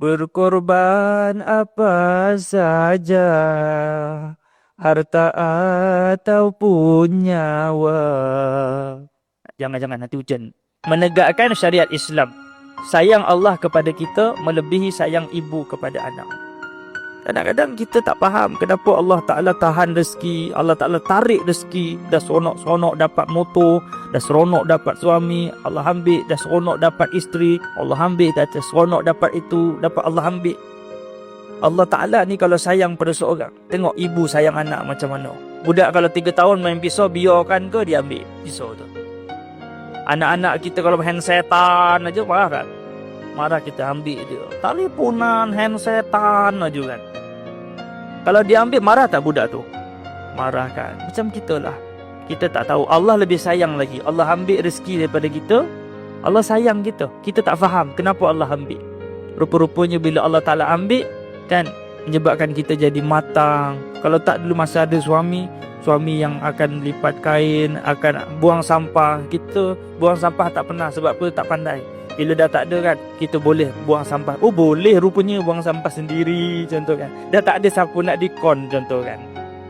Berkorban apa saja, harta ataupun nyawa. Jangan-jangan nanti hujan. Menegakkan syariat Islam. Sayang Allah kepada kita melebihi sayang ibu kepada anak. Kadang-kadang kita tak faham kenapa Allah Ta'ala tahan rezeki, Allah Ta'ala tarik rezeki. Dah seronok-seronok dapat motor, dah seronok dapat suami, Allah ambil. Dah seronok dapat isteri, Allah ambil. Dah seronok dapat itu, dapat Allah ambil. Allah Ta'ala ni kalau sayang pada seorang, tengok ibu sayang anak macam mana. Budak kalau 3 tahun main pisau, biarkan ke dia ambil pisau tu. Anak-anak kita kalau hand setan aja marah kan. Marah kita ambil dia. Teleponan hand setan aja kan. Kalau dia ambil, marah tak budak tu? Marah kan. Macam kita lah. Kita tak tahu. Allah lebih sayang lagi. Allah ambil rezeki daripada kita. Allah sayang kita. Kita tak faham kenapa Allah ambil. Rupa-rupanya bila Allah Ta'ala ambil, kan, menyebabkan kita jadi matang. Kalau tak dulu masa ada suami yang akan lipat kain, akan buang sampah. Kita buang sampah tak pernah. Sebab apa? Tak pandai. Bila dah tak ada kan, kita boleh buang sampah. Oh boleh rupanya buang sampah sendiri, contoh kan. Dah tak ada siapa nak dikon, contoh kan.